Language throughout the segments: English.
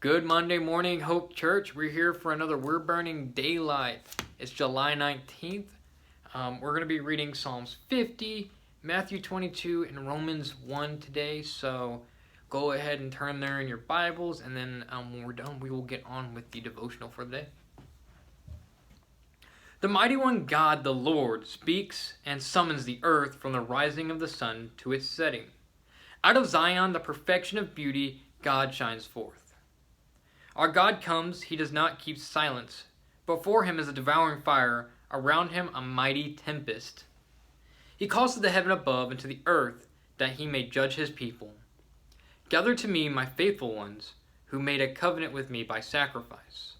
Good Monday morning, Hope Church. We're here for another We're Burning Daylight. It's July 19th. We're going to be reading Psalms 50, Matthew 22, and Romans 1 today. So go ahead and turn there in your Bibles, and then when we're done, we will get on with the devotional for the day. The mighty one God, the Lord, speaks and summons the earth from the rising of the sun to its setting. Out of Zion, the perfection of beauty, God shines forth. Our God comes, he does not keep silence. Before him is a devouring fire, around him a mighty tempest. He calls to the heaven above and to the earth, that he may judge his people. Gather to me, my faithful ones, who made a covenant with me by sacrifice.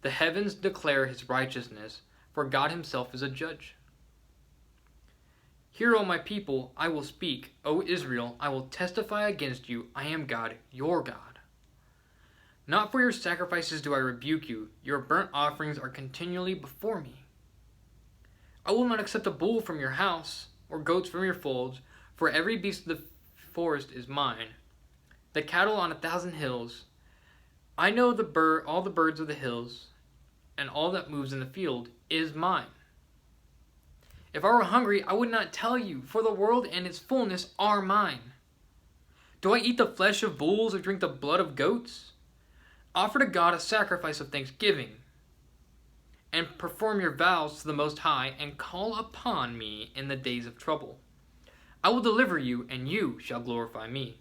The heavens declare his righteousness, for God himself is a judge. Hear, O my people, I will speak. O Israel, I will testify against you. I am God, your God. Not for your sacrifices do I rebuke you. Your burnt offerings are continually before me. I will not accept a bull from your house, or goats from your folds, for every beast of the forest is mine, the cattle on 1,000 hills. I know all the birds of the hills, and all that moves in the field is mine. If I were hungry, I would not tell you, for the world and its fullness are mine. Do I eat the flesh of bulls or drink the blood of goats? Offer to God a sacrifice of thanksgiving, and perform your vows to the Most High, and call upon me in the days of trouble. I will deliver you, and you shall glorify me.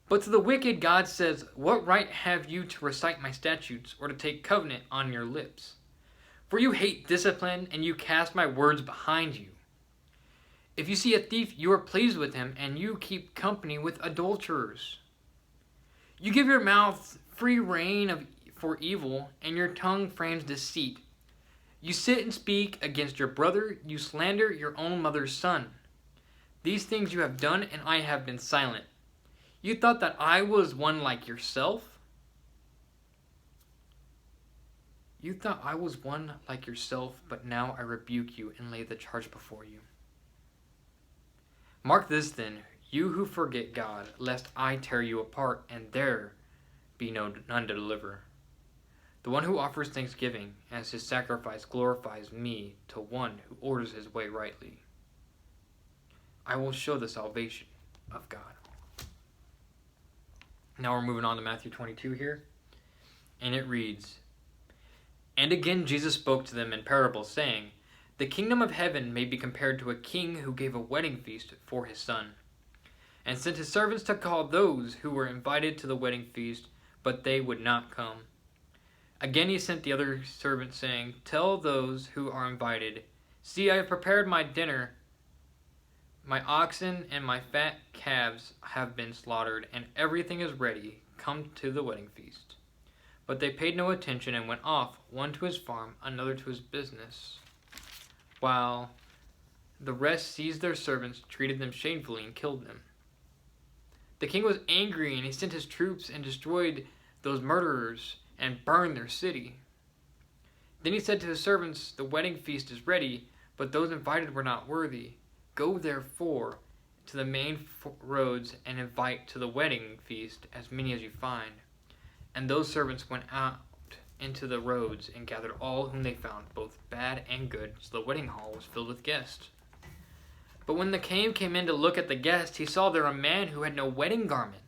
But to the wicked God says, what right have you to recite my statutes, or to take covenant on your lips? For you hate discipline, and you cast my words behind you. If you see a thief, you are pleased with him, and you keep company with adulterers. You give your mouth free rein for evil, and your tongue frames deceit. You sit and speak against your brother, you slander your own mother's son. These things you have done, and I have been silent. You thought that I was one like yourself? You thought I was one like yourself, but now I rebuke you and lay the charge before you. Mark this then, you who forget God, lest I tear you apart, and there be none to deliver. The one who offers thanksgiving as his sacrifice glorifies me to one who orders his way rightly. I will show the salvation of God. Now we're moving on to Matthew 22 here, and it reads, And again Jesus spoke to them in parables, saying, The kingdom of heaven may be compared to a king who gave a wedding feast for his son, and sent his servants to call those who were invited to the wedding feast, but they would not come. Again he sent the other servants, saying, Tell those who are invited, See, I have prepared my dinner. My oxen and my fat calves have been slaughtered, and everything is ready. Come to the wedding feast. But they paid no attention and went off, one to his farm, another to his business, while the rest seized their servants, treated them shamefully, and killed them. The king was angry, and he sent his troops and destroyed those murderers and burned their city. Then he said to his servants, The wedding feast is ready, but those invited were not worthy. Go therefore to the main roads and invite to the wedding feast as many as you find. And those servants went out into the roads and gathered all whom they found, both bad and good, so the wedding hall was filled with guests. But when the king came in to look at the guests, he saw there a man who had no wedding garment.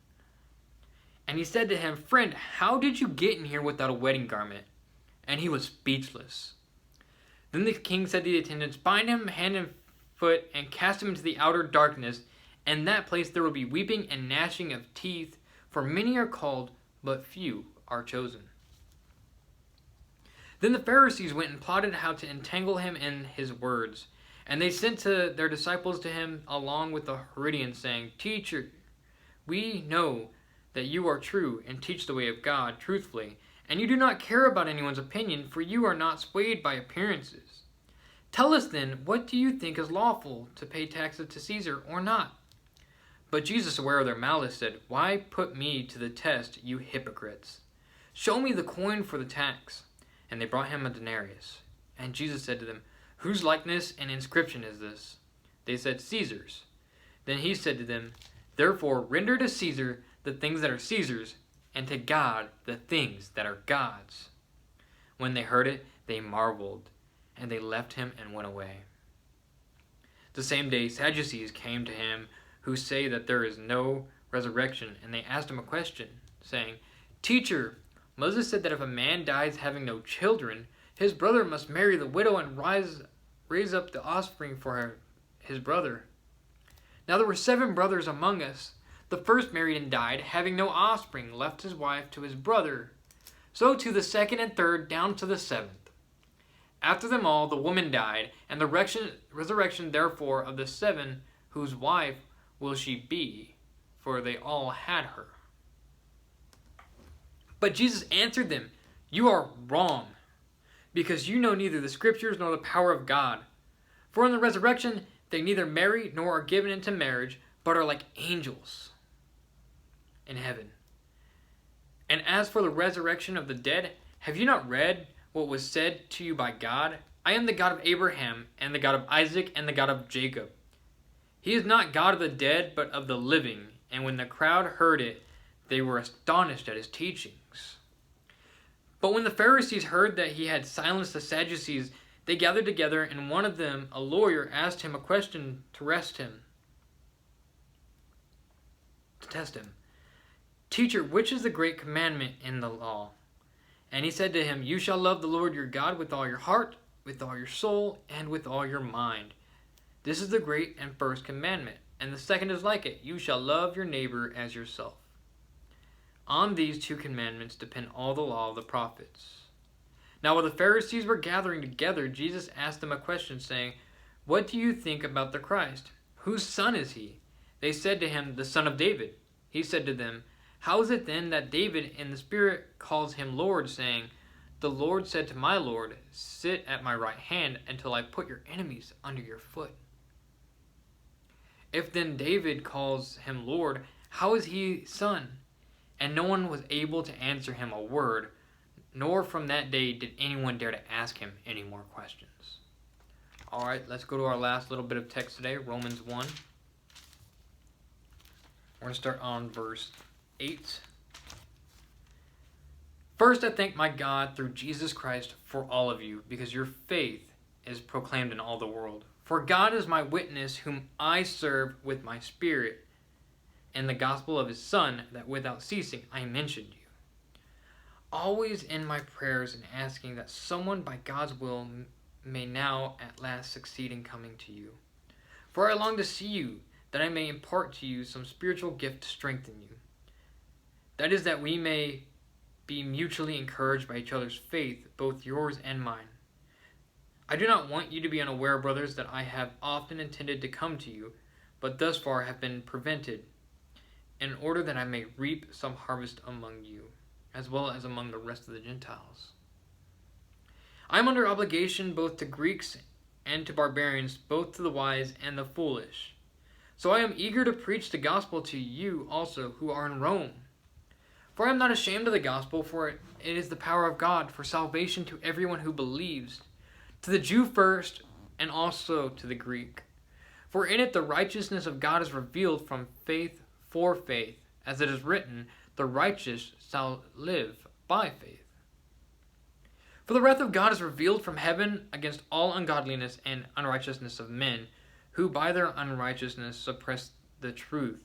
And he said to him, Friend, how did you get in here without a wedding garment? And he was speechless. Then the king said to the attendants, Bind him hand and foot and cast him into the outer darkness. In that place there will be weeping and gnashing of teeth, for many are called, but few are chosen. Then the Pharisees went and plotted how to entangle him in his words. And they sent to their disciples to him along with the Herodians, saying, Teacher, we know that you are true and teach the way of God truthfully, and you do not care about anyone's opinion, for you are not swayed by appearances. Tell us then, what do you think is lawful, to pay taxes to Caesar or not? But Jesus, aware of their malice, said, Why put me to the test, you hypocrites? Show me the coin for the tax. And they brought him a denarius. And Jesus said to them, Whose likeness and inscription is this? They said, Caesar's. Then he said to them, Therefore render to Caesar the things that are Caesar's, and to God the things that are God's." When they heard it, they marveled, and they left him and went away. The same day Sadducees came to him, who say that there is no resurrection, and they asked him a question, saying, "Teacher, Moses said that if a man dies having no children, his brother must marry the widow and raise up the offspring for his brother. Now there were 7 brothers among us. The first married and died, having no offspring, left his wife to his brother. So to the second and third, down to the 7th. After them all, the woman died, and the resurrection therefore of the 7, whose wife will she be? For they all had her." But Jesus answered them, "You are wrong, because you know neither the Scriptures nor the power of God. For in the resurrection they neither marry nor are given into marriage, but are like angels in heaven. And as for the resurrection of the dead, have you not read what was said to you by God? I am the God of Abraham, and the God of Isaac, and the God of Jacob. He is not God of the dead, but of the living." And when the crowd heard it, they were astonished at his teachings. But when the Pharisees heard that he had silenced the Sadducees, they gathered together, and one of them, a lawyer, asked him a question to test him. "Teacher, which is the great commandment in the law?" And he said to him, "You shall love the Lord your God with all your heart, with all your soul, and with all your mind. This is the great and first commandment. And the second is like it. You shall love your neighbor as yourself. On these 2 commandments depend all the law of the prophets." Now while the Pharisees were gathering together, Jesus asked them a question, saying, "What do you think about the Christ? Whose son is he?" They said to him, "The son of David." He said to them, "How is it then that David in the Spirit calls him Lord, saying, 'The Lord said to my Lord, sit at my right hand until I put your enemies under your foot'? If then David calls him Lord, how is he son?" And no one was able to answer him a word, nor from that day did anyone dare to ask him any more questions. All right, let's go to our last little bit of text today, Romans 1. We're going to start on verse 8. "First, I thank my God through Jesus Christ for all of you, because your faith is proclaimed in all the world. For God is my witness, whom I serve with my spirit, and the gospel of his Son, that without ceasing I mentioned you. Always in my prayers and asking that someone by God's will may now at last succeed in coming to you. For I long to see you, that I may impart to you some spiritual gift to strengthen you. That is, that we may be mutually encouraged by each other's faith, both yours and mine. I do not want you to be unaware, brothers, that I have often intended to come to you, but thus far have been prevented, in order that I may reap some harvest among you, as well as among the rest of the Gentiles. I am under obligation both to Greeks and to barbarians, both to the wise and the foolish. So I am eager to preach the gospel to you also who are in Rome. For I am not ashamed of the gospel, for it is the power of God for salvation to everyone who believes, to the Jew first, and also to the Greek. For in it the righteousness of God is revealed from faith for faith, as it is written, the righteous shall live by faith. For the wrath of God is revealed from heaven against all ungodliness and unrighteousness of men, who by their unrighteousness suppress the truth.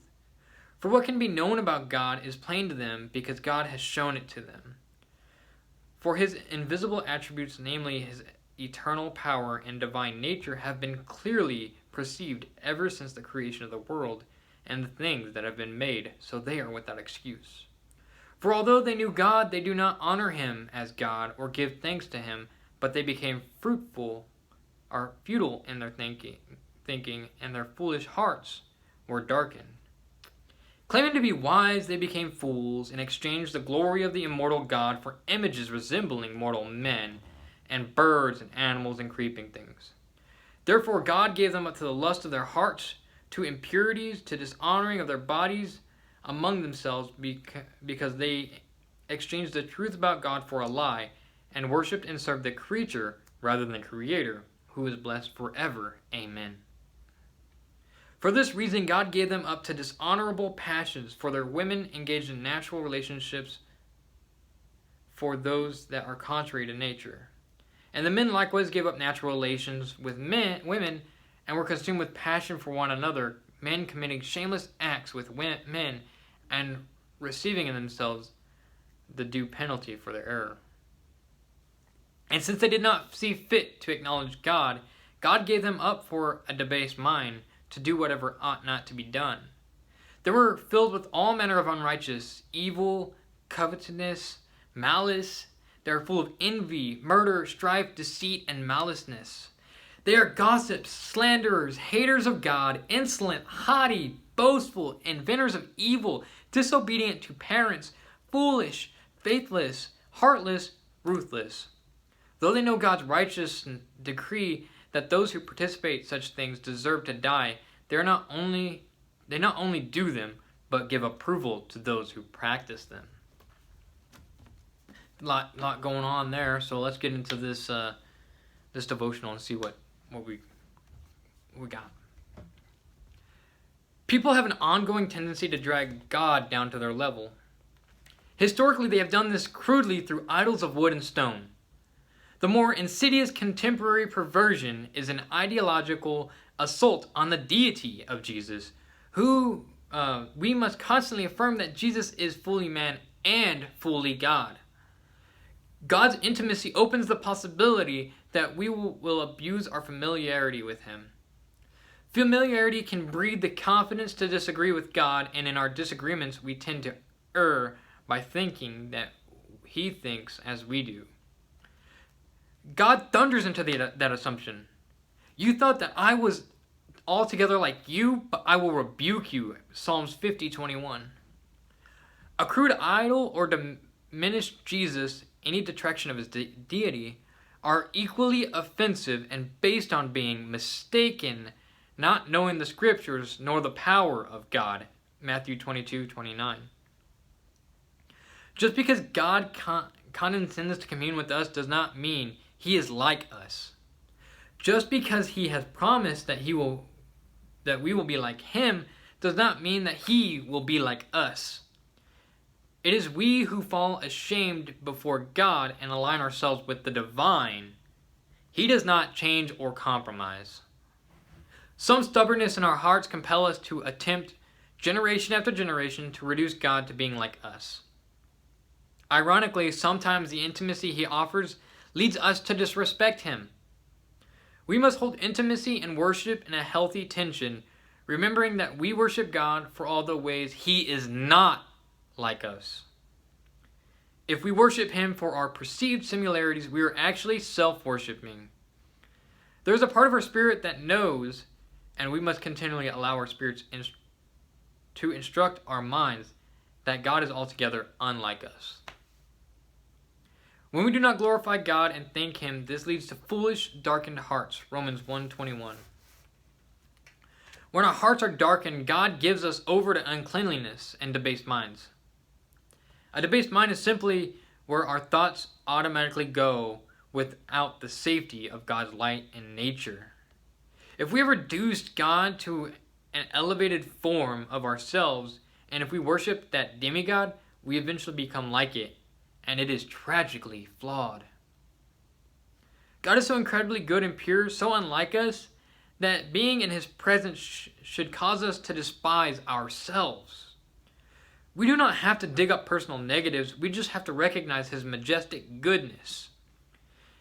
For what can be known about God is plain to them, because God has shown it to them. For his invisible attributes, namely his eternal power and divine nature, have been clearly perceived ever since the creation of the world and the things that have been made, so they are without excuse. For although they knew God, they do not honor him as God or give thanks to him, but they became futile in their thinking, and their foolish hearts were darkened. Claiming to be wise, they became fools and exchanged the glory of the immortal God for images resembling mortal men and birds and animals and creeping things. Therefore God gave them up to the lust of their hearts, to impurities, to dishonoring of their bodies among themselves, because they exchanged the truth about God for a lie, and worshipped and served the creature rather than the Creator, who is blessed forever. Amen. For this reason, God gave them up to dishonorable passions, for their women engaged in natural relationships for those that are contrary to nature. And the men likewise gave up natural relations with women, and were consumed with passion for one another, men committing shameless acts with men, and receiving in themselves the due penalty for their error. And since they did not see fit to acknowledge God, God gave them up for a debased mind, to do whatever ought not to be done. They were filled with all manner of unrighteous, evil, covetousness, malice. They are full of envy, murder, strife, deceit, and maliceness. They are gossips, slanderers, haters of God, insolent, haughty, boastful, inventors of evil, disobedient to parents, foolish, faithless, heartless, ruthless. Though they know God's righteous decree that those who participate in such things deserve to die, they not only do them, but give approval to those who practice them. Lot going on there. So let's get into this this devotional and see what we got. People have an ongoing tendency to drag God down to their level. Historically, they have done this crudely through idols of wood and stone. The more insidious contemporary perversion is an ideological assault on the deity of Jesus, who we must constantly affirm that Jesus is fully man and fully God. God's intimacy opens the possibility that we will abuse our familiarity with him. Familiarity can breed the confidence to disagree with God, and in our disagreements we tend to err by thinking that he thinks as we do. God thunders into that assumption. You thought that I was altogether like you, but I will rebuke you. Psalms 50:21. A crude idol or diminished Jesus, any detraction of his deity, are equally offensive and based on being mistaken, not knowing the scriptures nor the power of God. Matthew 22:29. Just because God condescends to commune with us does not mean he is like us. Just because he has promised that we will be like him does not mean that he will be like us. It is we who fall ashamed before God and align ourselves with the divine. He does not change or compromise. Some stubbornness in our hearts compel us to attempt generation after generation to reduce God to being like us. Ironically, sometimes the intimacy he offers leads us to disrespect him. We must hold intimacy and worship in a healthy tension, remembering that we worship God for all the ways he is not like us. If we worship him for our perceived similarities, we are actually self-worshiping. There is a part of our spirit that knows, and we must continually allow our spirits to instruct our minds that God is altogether unlike us. When we do not glorify God and thank him, this leads to foolish, darkened hearts. Romans 1:21. When our hearts are darkened, God gives us over to uncleanliness and debased minds. A debased mind is simply where our thoughts automatically go without the safety of God's light and nature. If we have reduced God to an elevated form of ourselves, and if we worship that demigod, we eventually become like it, and it is tragically flawed. God is so incredibly good and pure, so unlike us, that being in his presence should cause us to despise ourselves. We do not have to dig up personal negatives, we just have to recognize his majestic goodness.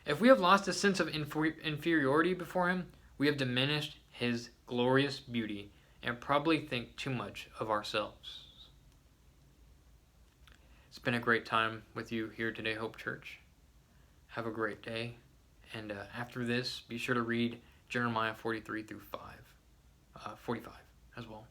If we have lost a sense of inferiority before him, we have diminished his glorious beauty and probably think too much of ourselves. It's been a great time with you here today, Hope Church. Have a great day. And after this, be sure to read Jeremiah 43 through 45 as well.